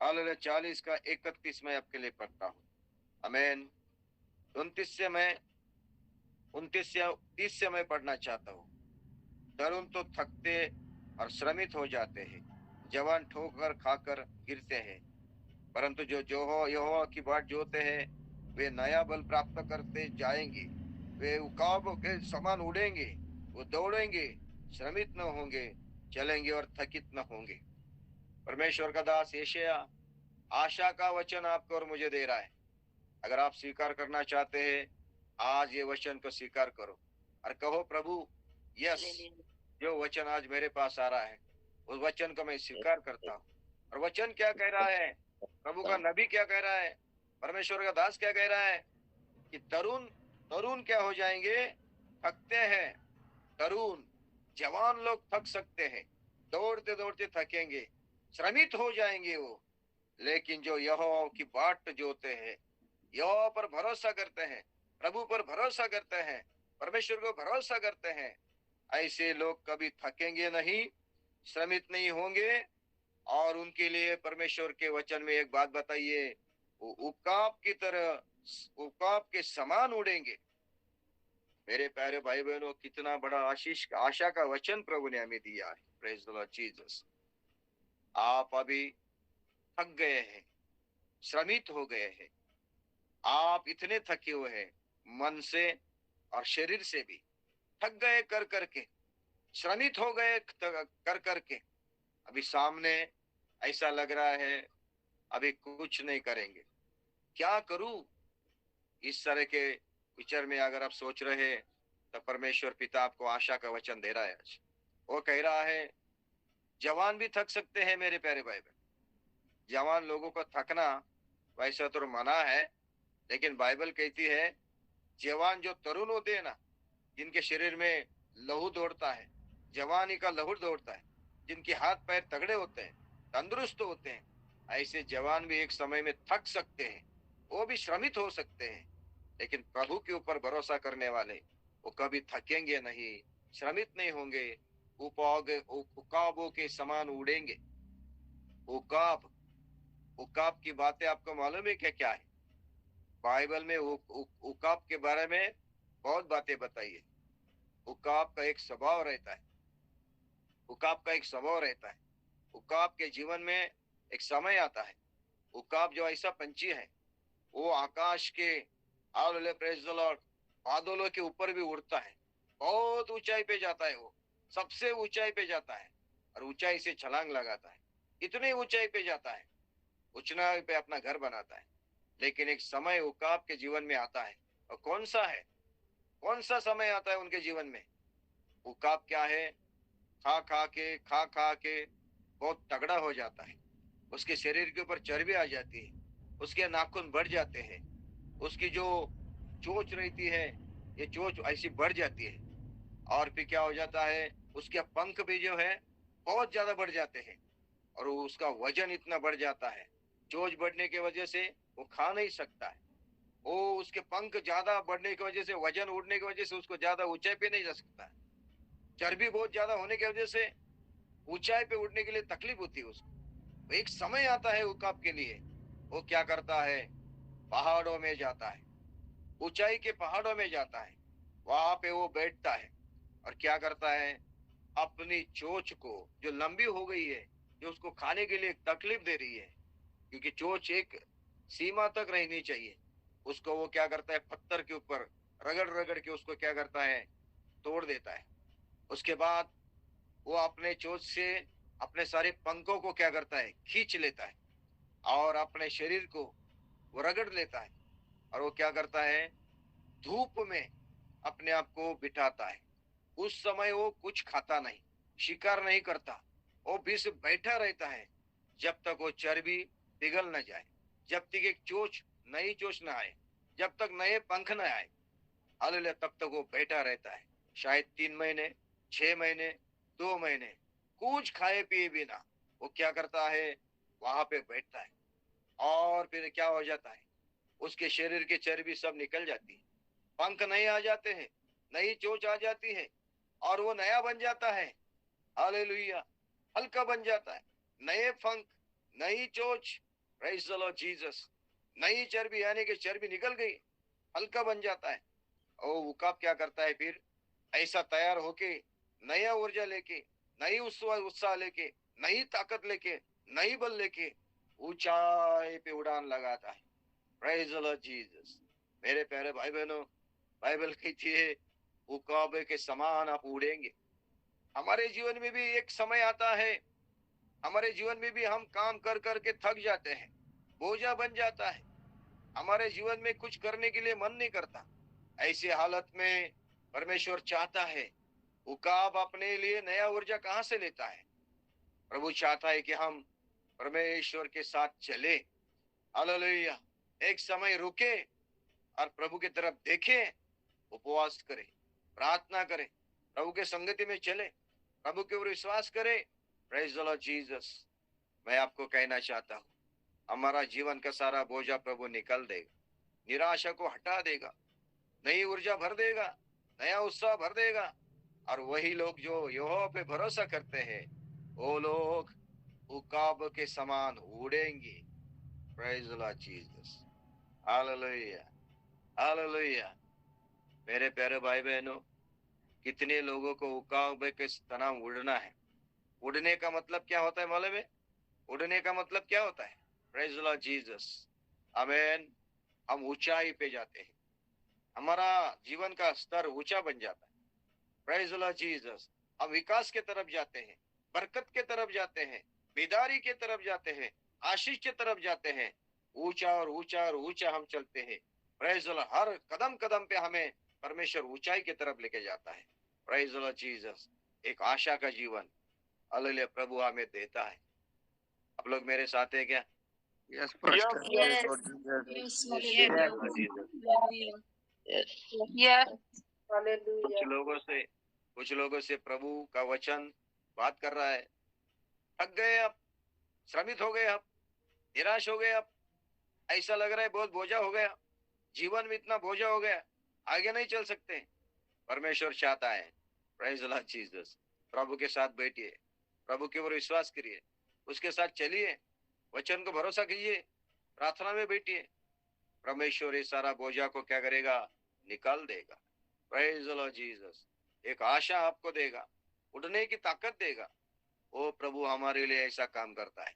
Hallelujah. 40 का 31 मैं आपके लिए पढ़ता हूँ। आमीन। 29 से मैं 30 से मैं पढ़ना चाहता हूँ। तरुण तो थकते और श्रमित हो जाते हैं, जवान ठोकर खाकर गिरते हैं, परंतु जो यहोवा की बाट जोते हैं वे नया बल प्राप्त करते जाएंगे। वे उकाब के समान उड़ेंगे, वो दौड़ेंगे, श्रमित न होंगे, चलेंगे और थकित न होंगे। परमेश्वर का दास यशायाह आशा का वचन आपको और मुझे दे रहा है। अगर आप स्वीकार करना चाहते हैं, आज ये वचन को स्वीकार करो और कहो, प्रभु यस, जो वचन आज मेरे पास आ रहा है उस वचन को मैं स्वीकार करता हूँ। और वचन क्या कह रहा है, प्रभु का नबी क्या कह रहा है, परमेश्वर का दास क्या कह रहा है कि तरुण तरुण क्या हो जाएंगे, थकते हैं। तरुण जवान लोग थक सकते हैं, दौड़ते दौड़ते थकेंगे, श्रमित हो जाएंगे वो। लेकिन जो यहोवा की बाट जोते हैं, यहोवा पर भरोसा करते हैं, प्रभु पर भरोसा करते हैं, परमेश्वर को भरोसा करते हैं, ऐसे लोग कभी थकेंगे नहीं, श्रमित नहीं होंगे। और उनके लिए परमेश्वर के वचन में एक बात बताइए, वो उकाब की तरह, उकाब के समान उड़ेंगे। मेरे प्यारे भाई बहनों, कितना बड़ा आशीष आशा का वचन प्रभु ने हमें दिया है। Praise the Lord Jesus. आप अभी थक गए हैं, श्रमित हो गए हैं, आप इतने थके हुए हैं, मन से और शरीर से भी थक गए कर करके, श्रमित हो गए कर करके। अभी सामने ऐसा लग रहा है अभी कुछ नहीं करेंगे, क्या करूं, इस तरह के विचार में अगर आप सोच रहे हैं तो परमेश्वर पिता आपको आशा का वचन दे रहा है आज। वो कह रहा है जवान भी थक सकते हैं मेरे प्यारे भाई बहन। जवान लोगों को थकना वैसा तो मना है, लेकिन बाइबल कहती है जवान जो तरुण होते हैं ना, जिनके शरीर में लहू दौड़ता है, जवानी का लहू दौड़ता है, जिनके हाथ पैर तगड़े होते हैं, तंदुरुस्त होते हैं, ऐसे जवान भी एक समय में थक सकते हैं, वो भी श्रमित हो सकते हैं। लेकिन प्रभु के ऊपर भरोसा करने वाले वो कभी थकेंगे नहीं, श्रमित नहीं होंगे, उकाबों के समान उड़ेंगे। उकाब, उकाब की बातें आपको मालूम है क्या क्या है? बाइबल में उकाब के बारे में बहुत बातें बताई है। उकाब का एक स्वभाव रहता है, उकाब का एक स्वभाव रहता है। उकाब के जीवन में एक समय आता है। उकाब जो ऐसा पंछी है, वो आकाश के प्रेज द लॉर्ड बादलों के ऊपर भी उड़ता है, बहुत ऊंचाई पे जाता है, वो सबसे ऊंचाई पे जाता है और ऊंचाई से छलांग लगाता है, इतनी ऊंचाई पे जाता है, ऊंचाई पे अपना घर बनाता है। लेकिन एक समय उकाब के जीवन में आता है, और कौन सा है, कौन सा समय आता है उनके जीवन में? उकाब क्या है, खा खा के बहुत तगड़ा हो जाता है, उसके शरीर के ऊपर चर्बी आ जाती है, उसके नाखून बढ़ जाते हैं, उसकी जो चोंच रहती है, ये चोंच ऐसी बढ़ जाती है। और फिर क्या हो जाता है, उसके पंख भी जो है बहुत ज्यादा बढ़ जाते हैं, और उसका वजन इतना बढ़ जाता है, चोंच बढ़ने की वजह से वो खा नहीं सकता है। वो उसके पंख ज्यादा बढ़ने की वजह से, वजन उड़ने की वजह से उसको ज्यादा ऊंचाई पे नहीं जा सकता है। चर्बी बहुत ज्यादा होने की वजह से ऊंचाई पे उड़ने के लिए तकलीफ होती है उसको। एक समय आता है उकाब के लिए, वो क्या करता है, पहाड़ों में जाता है, ऊंचाई के पहाड़ों में जाता है, वहां पे वो बैठता है और क्या करता है, अपनी चोंच को जो लंबी हो गई है, जो उसको खाने के लिए तकलीफ दे रही है, क्योंकि चोंच एक सीमा तक रहनी चाहिए, उसको वो क्या करता है, पत्थर के ऊपर रगड़ रगड़ के उसको क्या करता है, तोड़ देता है। उसके बाद वो अपने चोंच से अपने सारे पंखों को क्या करता है, खींच लेता है और अपने शरीर को वो रगड़ लेता है। और वो क्या करता है, धूप में अपने आप को बिठाता है। उस समय वो कुछ खाता नहीं, शिकार नहीं करता, वो भी सिर्फ बैठा रहता है जब तक वो चर्बी पिघल न जाए, जब तक एक चोंच, नई चोंच न आए, जब तक नए पंख न आए, हालेलुया, तब तक वो बैठा रहता है। शायद 3 महीने, 6 महीने, 2 महीने कुछ खाए पिए बिना वो क्या करता है, वहां पे बैठता है। और फिर क्या हो जाता है, उसके शरीर की चर्बी सब निकल जाती है, पंख नए आ जाते हैं, नई चोंच आ जाती है, और वो नया बन जाता है। हालेलुया, हल्का बन जाता है, नए पंख, नई चोंच, प्रेज द लॉर्ड जीसस, नई चर्बी, यानी कि चर्बी निकल गई, हल्का बन जाता है। और उकाब क्या करता है फिर, ऐसा तैयार होके, नया ऊर्जा लेके, नई उत्साह लेके, नई ताकत लेके, नई बल लेके ऊंचाई पे उड़ान लगाता है। Praise the Lord Jesus. मेरे प्यारे भाई बहनों, बाइबल कहती है उकाबे के समान आप उड़ेंगे। हमारे जीवन में भी एक समय आता है, हमारे जीवन में भी हम काम कर करके थक जाते हैं, बोझा बन जाता है, हमारे जीवन में कुछ करने के लिए मन नहीं करता। ऐसी हालत में परमेश्वर चाहता है, उकाब अपने लिए नया ऊर्जा कहां से लेता है? प्रभु चाहता है कि हम परमेश्वर के साथ चले। हालेलुया। एक समय रुके और प्रभु की तरफ देखें, उपवास करें, प्रार्थना करें, प्रभु के संगति में चले, प्रभु के ऊपर विश्वास करें। Praise the Lord Jesus. मैं आपको कहना चाहता हूँ, हमारा जीवन का सारा बोझा प्रभु निकल देगा, निराशा को हटा देगा, नई ऊर्जा भर देगा, नया उत्साह भर देगा। और वही लोग जो यहोवा पे भरोसा करते हैं, वो लोग उकाब के समान उड़ेंगे। Praise the Lord Jesus. Hallelujah, hallelujah. मेरे प्यारे भाई बहनों, कितने लोगों को उकाब के तनाव उड़ना है। उड़ने का मतलब क्या होता है मालूम है? उड़ने का मतलब क्या होता है? Praise the Lord Jesus. आमीन। हम ऊंचाई पे जाते हैं, हमारा जीवन का स्तर ऊंचा बन जाता है। Praise the Lord Jesus. हम विकास के तरफ जाते हैं, बरकत के तरफ जाते हैं, बेदारी के तरफ जाते हैं, आशीष के तरफ जाते हैं। ऊंचा और ऊंचा और ऊंचा हम चलते हैं। Praise the Lord. हर कदम कदम पे हमें परमेश्वर ऊंचाई की तरफ लेके जाता है। Praise the Lord Jesus. एक आशा का जीवन हालेलुया प्रभु हमें देता है। आप लोग मेरे साथ है क्या? Yes, Pastor. Yes. Yes. Yes. कुछ लोगों से प्रभु का वचन बात कर रहा है। थक गए अब, श्रमित हो गए अब, निराश हो गए अब, ऐसा लग रहा है बहुत बोझा हो गया, जीवन में इतना बोझा हो गया, आगे नहीं चल सकते। परमेश्वर चाहता है, प्रेज द लॉर्ड जीसस, प्रभु के साथ बैठिए, प्रभु के ऊपर विश्वास करिए, उसके साथ चलिए, वचन को भरोसा कीजिए, प्रार्थना में बैठिए। परमेश्वर इस सारा बोझा को क्या करेगा? निकाल देगा। Praise the Lord Jesus. एक आशा आपको देगा, उठने की ताकत देगा। वो प्रभु हमारे लिए ऐसा काम करता है।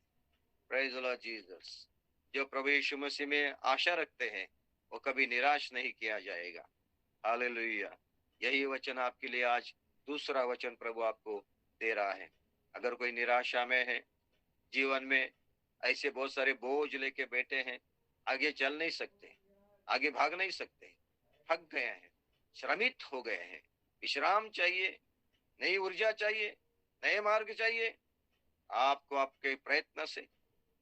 Praise the Lord Jesus. जो प्रभु यीशु मसीह में आशा रखते हैं, वो कभी निराश नहीं किया जाएगा। हालेलुया। यही वचन आपके लिए आज दूसरा वचन प्रभु आपको दे रहा है। अगर कोई निराशा में है, जीवन में ऐसे बहुत सारे बोझ लेके बैठे हैं, आगे चल नहीं सकते, आगे भाग नहीं सकते, थक गए हैं, श्रमित हो गए हैं, विश्राम चाहिए, नई ऊर्जा चाहिए, नए मार्ग चाहिए। आपको आपके प्रयत्न से,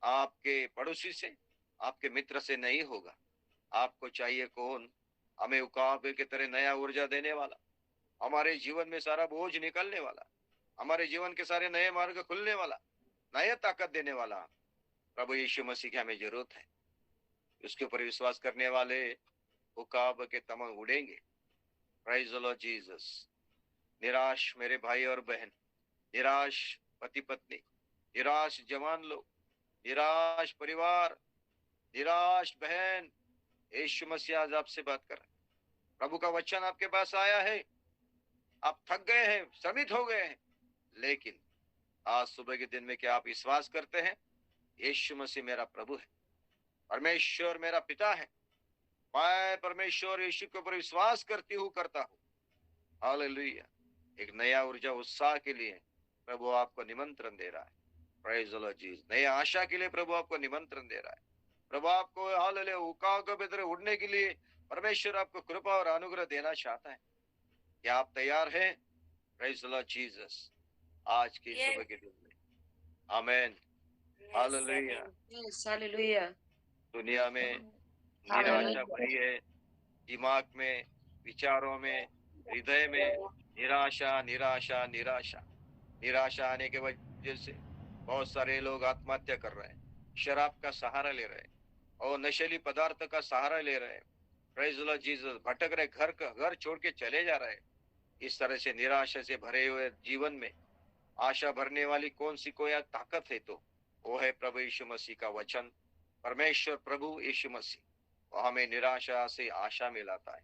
आपके पड़ोसी से, आपके मित्र से नहीं होगा। आपको चाहिए कौन? हमें उकाब की तरह नया ऊर्जा देने वाला, हमारे जीवन में सारा बोझ निकलने वाला, हमारे जीवन के सारे नए मार्ग खुलने वाला, नया ताकत देने वाला प्रभु यीशु मसीह की हमें जरूरत है। उसके ऊपर विश्वास करने वाले उकाब के तमाम उड़ेंगे। Praise the Lord Jesus. निराश मेरे भाई और बहन, निराश पति पत्नी, निराश जवान लोग, निराश परिवार, निराश बहन, यीशु मसीह आज आपसे बात कर रहा है। प्रभु का वचन आपके पास आया है, आप थक गए हैं, श्रमित हो गए हैं, लेकिन आज सुबह के दिन में क्या आप विश्वास करते हैं? यीशु मसीह मेरा प्रभु है, परमेश्वर मेरा पिता है, मैं परमेश्वर यीशु के ऊपर विश्वास करता हूँ। हालेलुया। एक नया ऊर्जा उत्साह के लिए प्रभु आपको निमंत्रण दे रहा है। Praise the Lord Jesus. नई आशा के लिए प्रभु आपको निमंत्रण दे रहा है। प्रभु आपको हालेलुया उकाब के तरह उड़ने के लिए परमेश्वर आपको कृपा और अनुग्रह देना चाहता है। क्या आप तैयार हैं? Praise the Lord Jesus. आज की सुबह के दिन में आमीन। हालेलुया। हालेलुया। दुनिया में निराशा भरी है, दिमाग में, विचारों में, हृदय में निराशा निराशा निराशा। निराशा आने के वजह से बहुत सारे लोग आत्महत्या कर रहे हैं, शराब का सहारा ले रहे हैं और नशीली पदार्थ का सहारा ले रहे हैं। Praise the Lord Jesus. भटक रहे, घर छोड़ के चले जा रहे हैं। इस तरह से निराशा से भरे हुए जीवन में आशा भरने वाली कौन सी कोई ताकत है? तो वो है प्रभु यीशु मसीह का वचन। परमेश्वर प्रभु यीशु मसीह वो हमें निराशा से आशा में लाता है।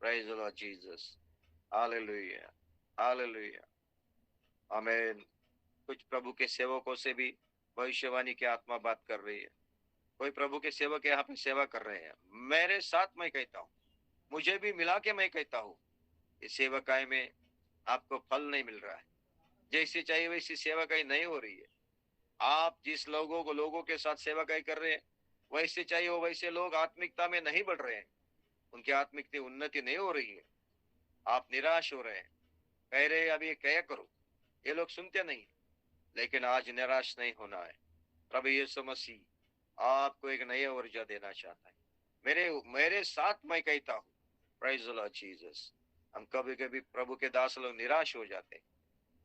Praise the Lord Jesus. Hallelujah, hallelujah, आमीन। कुछ प्रभु के सेवकों से भी भविष्यवाणी की आत्मा बात कर रही है। कोई प्रभु के सेवक यहाँ पे सेवा कर रहे हैं। मेरे साथ मैं कहता हूँ, मुझे भी मिला के मैं कहता हूँ, इस सेवकाई में आपको फल नहीं मिल रहा है, जैसी चाहिए वैसी सेवकाई नहीं हो रही है। आप जिस लोगों के साथ सेवकाई कर रहे हैं, वैसे चाहिए वो वैसे लोग आत्मिकता में नहीं बढ़ रहे हैं, उनकी आत्मिकता उन्नति नहीं हो रही है। आप निराश हो रहे हैं, कह रहे अभी क्या करो, ये लोग सुनते नहीं। लेकिन आज निराश नहीं होना है। प्रभु यीशु मसीह आपको एक नई ऊर्जा देना चाहता है। मेरे मेरे साथ मैं कहता हूँ, प्रेज द लॉर्ड जीसस। हम कभी कभी प्रभु के दास लोग निराश हो जाते हैं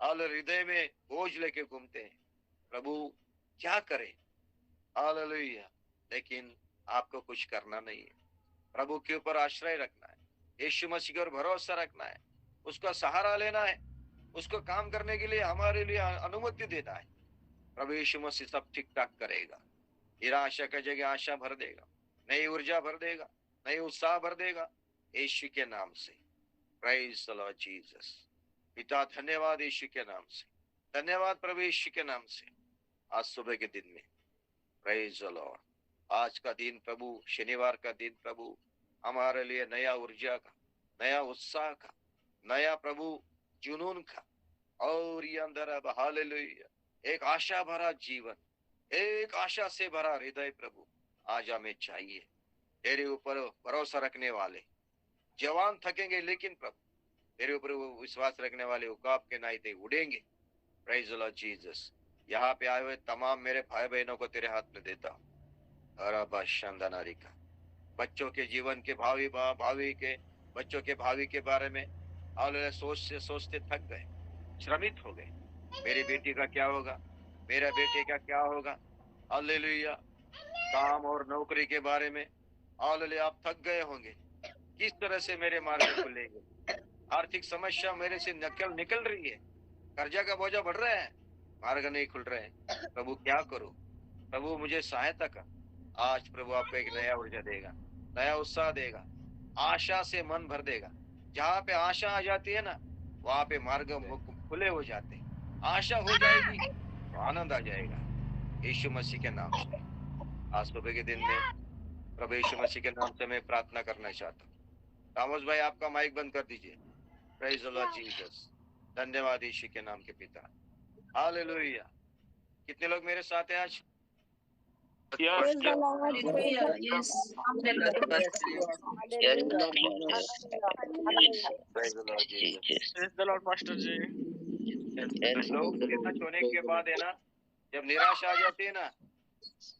और हृदय में बोझ लेके घूमते हैं, प्रभु क्या करें, हालेलुया। लेकिन आपको कुछ करना नहीं है, प्रभु के ऊपर आश्रय रखना है, यीशु मसीह पर भरोसा रखना है, उसका सहारा लेना है, उसको काम करने के लिए हमारे लिए अनुमति देना है। प्रभु यीशु मसीह सब ठीक ठाक करेगा। निराशा की जगह आशा भर देगा, नई ऊर्जा भर देगा, नई उत्साह भर देगा, यीशु के नाम से। Praise the Lord Jesus. पिता धन्यवाद यीशु के नाम से, धन्यवाद प्रभु यीशु के नाम से। आज सुबह के दिन में प्रेज द लॉर्ड, आज का दिन प्रभु, शनिवार का दिन प्रभु हमारे लिए नया ऊर्जा का, नया उत्साह का, नया प्रभु जुनून का, और ये अंदर अब हालेलुया एक आशा भरा जीवन, एक आशा से भरा हृदय प्रभु आज हमें चाहिए। तेरे ऊपर भरोसा रखने वाले जवान थकेंगे, लेकिन प्रभु तेरे ऊपर विश्वास रखने वाले उकाब के नाते उड़ेंगे। Praise the Lord Jesus. यहाँ पे आए हुए तमाम मेरे भाई बहनों को तेरे हाथ में देता हूँ। शानदारी का बच्चों के जीवन के भावी के बच्चों के भावी के बारे में सोचते थक गए, श्रमित हो गए। मेरी बेटी का क्या होगा, मेरा बेटे का क्या होगा, हालेलुया। काम और नौकरी के बारे में हालेलुया आप थक गए होंगे, किस तरह से मेरे मार्ग खुलेंगे। आर्थिक समस्या मेरे से निकल रही है, कर्जा का बोझा बढ़ रहा है, मार्ग नहीं खुल रहे हैं। प्रभु क्या करूं, प्रभु मुझे सहायता कर। आज प्रभु आपको एक नया ऊर्जा देगा, नया उत्साह देगा, आशा से मन भर देगा। जहाँ पे आशा आ जाती है ना, वहां पे मार्ग खुले हो जाते हैं। आशा हो जाएगी तो आनंद आ जाएगा, यीशु मसीह के नाम से। आज सुबह के दिन में प्रभु यीशु मसीह के नाम से मैं प्रार्थना करना चाहता हूँ। रामोस भाई आपका माइक बंद कर दीजिए। Praise the Lord Jesus. धन्यवाद यीशु के नाम के पिता, हालेलुया। कितने लोग मेरे साथ हैं आज? Hallelujah. Yes. Praise the Lord Jesus. Praise the Lord, Pastor जी। लोग निराश होने के बाद है ना, जब निराश आ जाती है ना,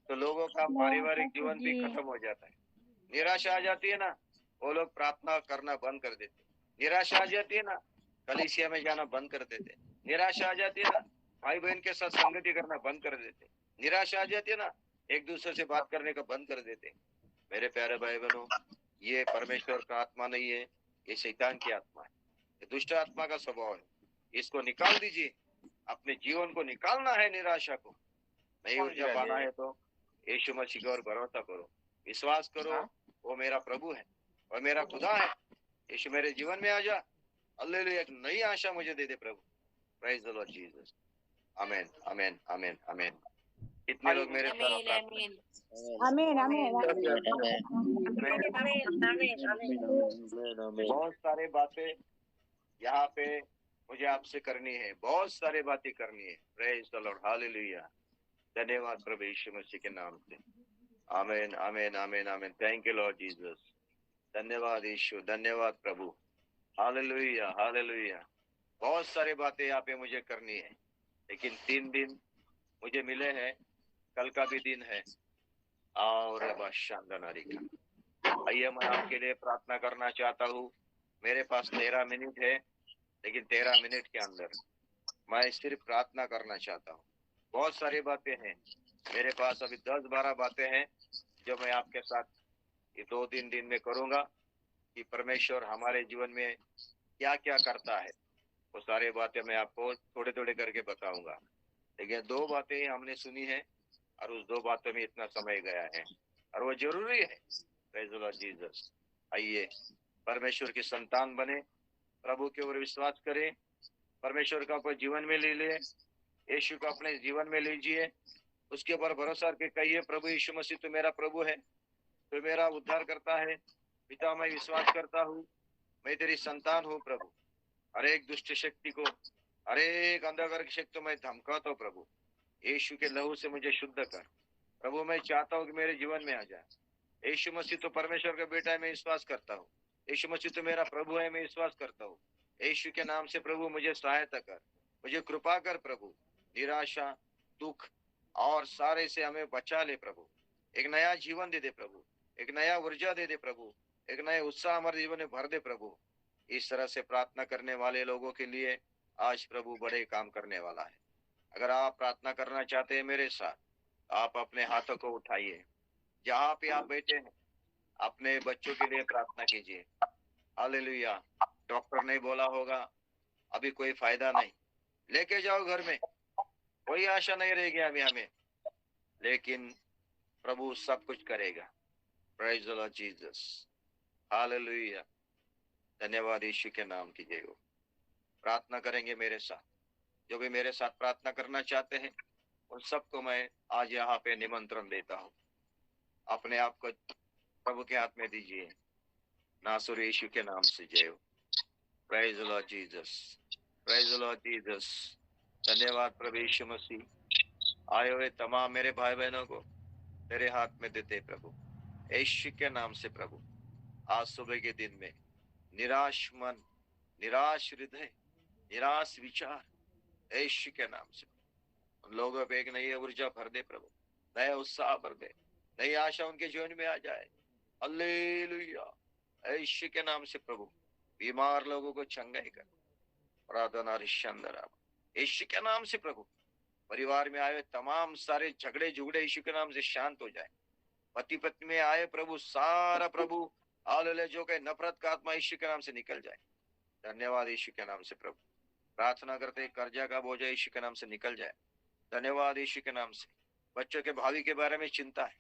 तो लोगों का पारिवारिक जीवन भी खत्म हो जाता है। निराशा आ जाती है ना, वो लोग प्रार्थना करना बंद कर देते। निराशा आ जाती है ना, कलीसिया में जाना बंद कर देते। निराशा आ जाती है ना, भाई बहन के साथ संगति करना बंद कर देते। निराशा आ जाती है ना, एक दूसरे से बात करने का बंद कर देते। मेरे प्यारे भाई बहनों, ये परमेश्वर का आत्मा नहीं है, ये शैतान की आत्मा है, ये दुष्ट आत्मा का स्वभाव है। इसको निकाल दीजिए, अपने जीवन को निकालना है। निराशा को नई ऊर्जा पाना है तो यीशु मसीह और भरोसा करो, विश्वास करो, वो मेरा प्रभु है और मेरा खुदा है। यीशु मेरे जीवन में आ जा, हालेलुया। एक नई आशा मुझे दे दे प्रभु। Praise the Lord Jesus. Amen, amen, amen, amen. कितने लोग मेरे साथ Amen. आमीन आमीन बहुत सारे बातें यहाँ पे मुझे आपसे करनी है, बहुत सारी बातें करनी है। Praise the Lord, hallelujah. धन्यवाद प्रभु यीशु मसीह के नाम से। Amen, amen, amen, amen. Thank you Lord Jesus. धन्यवाद यीशु, धन्यवाद प्रभु, हालेलुया, हालेलुया। बहुत सारी बातें यहाँ पे मुझे करनी है, लेकिन 3 दिन मुझे मिले हैं, कल का भी दिन है और शानदारी का। आइए मैं आपके लिए प्रार्थना करना चाहता हूँ। मेरे पास 13 मिनट है, लेकिन 13 मिनट के अंदर मैं सिर्फ प्रार्थना करना चाहता हूँ। बहुत सारी बातें हैं मेरे पास, अभी 10-12 बातें हैं जो मैं आपके साथ ये 2-3 दिन में करूंगा कि परमेश्वर हमारे जीवन में क्या क्या करता है। वो सारी बातें मैं आपको थोड़े थोड़े करके बताऊंगा, लेकिन 2 बातें हमने सुनी है और उस 2 बातों में इतना समय गया है और वो जरूरी है। Praise the Lord Jesus. आइए परमेश्वर की संतान बने, प्रभु के ऊपर विश्वास करें, परमेश्वर का अपने जीवन में ले ले, यीशु को अपने जीवन में लीजिए, उसके ऊपर भरोसा करके कहिए, प्रभु यीशु मसीह तो मेरा प्रभु है, तो मेरा उद्धार करता है। पिता मैं विश्वास करता हूँ, मैं तेरी संतान हूँ प्रभु। हर एक दुष्ट शक्ति को, हर एक अंधकार की शक्ति को मैं धमकाता हूँ प्रभु। यीशु के लहू से मुझे शुद्ध कर, प्रभु मैं चाहता हूँ कि मेरे जीवन में आ जाए। यीशु मसीह तो परमेश्वर का बेटा है, मैं विश्वास करता हूँ। यीशु मसीह तो मेरा प्रभु है, मैं विश्वास करता हूँ। यीशु के नाम से प्रभु मुझे सहायता कर, मुझे कृपा कर प्रभु। निराशा, दुख और सारे से हमें बचा ले प्रभु। एक नया जीवन दे दे प्रभु, एक नया ऊर्जा दे दे प्रभु, एक नया उत्साह हमारे जीवन में भर दे प्रभु। इस तरह से प्रार्थना करने वाले लोगों के लिए आज प्रभु बड़े काम करने वाला है। अगर आप प्रार्थना करना चाहते हैं मेरे साथ, आप अपने हाथों को उठाइए। जहाँ पे आप बैठे हैं अपने बच्चों के लिए प्रार्थना कीजिए। हालेलुया। डॉक्टर ने बोला होगा अभी कोई फायदा नहीं, लेके जाओ घर में, कोई आशा नहीं रहेगी अभी हमें, लेकिन प्रभु सब कुछ करेगा। Praise the Lord Jesus. Hallelujah. धन्यवाद यीशु के नाम की जय हो। प्रार्थना करेंगे मेरे साथ। जो भी मेरे साथ प्रार्थना करना चाहते हैं उन सबको मैं आज यहाँ पे निमंत्रण देता हूँ। अपने आप को प्रभु के हाथ में दीजिए। नासुर यीशु के नाम से जय हो। Praise the Lord Jesus, praise the Lord Jesus. धन्यवाद प्रभु यीशु मसीह। आए हुए तमाम मेरे भाई बहनों को तेरे हाथ में देते प्रभु यीशु के नाम से। प्रभु आज सुबह के दिन में निराश मन, निराश हृदय, निराश विचार यीशु के नाम से उन लोगों पे एक नई ऊर्जा भर दे प्रभु, नया उत्साह भर दे, नई आशा उनके जीवन में आ जाए। हालेलुया। यीशु के नाम से प्रभु बीमार लोगों को चंगाई कर। प्रार्थना रिशंदरा यीशु के नाम से प्रभु परिवार में आए तमाम सारे झगड़े झुगड़े यीशु के नाम से शांत हो जाए। पति पत्नी में आए प्रभु सारा प्रभु हालेलुया जो के नफरत का आत्मा यीशु के नाम से निकल जाए। धन्यवाद यीशु के नाम से प्रभु। प्रार्थना करते कर्जा का बोझ यीशु के नाम से निकल जाए। धन्यवाद यीशु के नाम से। बच्चों के भावी के बारे में चिंता है,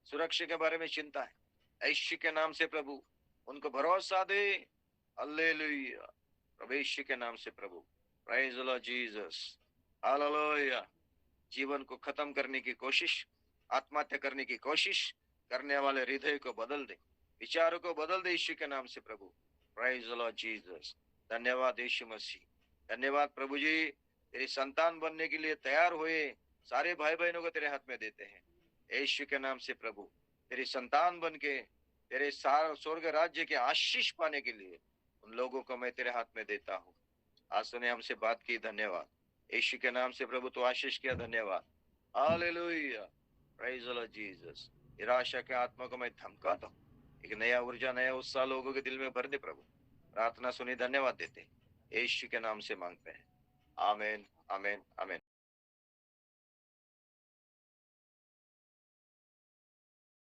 सुरक्षा के बारे में चिंता है, यीशु के नाम से प्रभु उनको भरोसा दे। हालेलुया। प्रभु यीशु के नाम से प्रभु। Praise the Lord Jesus. Hallelujah. जीवन को खत्म करने की कोशिश, आत्महत्या करने की कोशिश करने वाले हृदय को बदल दे, विचारों को बदल दे यीशु के नाम से प्रभु। Praise the Lord Jesus. धन्यवाद यीशु मसीह। धन्यवाद प्रभु जी। तेरी संतान बनने के लिए तैयार हुए सारे भाई बहनों को तेरे हाथ में देते हैं यीशु के नाम से प्रभु। तेरी संतान बन के तेरे स्वर्ग राज्य के आशीष पाने के लिए उन लोगों को मैं तेरे हाथ में देता हूँ। आज तूने हमसे बात की, धन्यवाद यीशु के नाम से प्रभु। तो आशीष किया, धन्यवाद। Hallelujah. Praise the Lord Jesus. निराशा के आत्मा को मैं धमकाता हूँ, एक नया ऊर्जा, नया उत्साह लोगों के दिल में भर दे प्रभु। प्रार्थना सुनी, धन्यवाद देते यीशु के नाम से मांगते हैं। आमीन, आमीन, आमीन।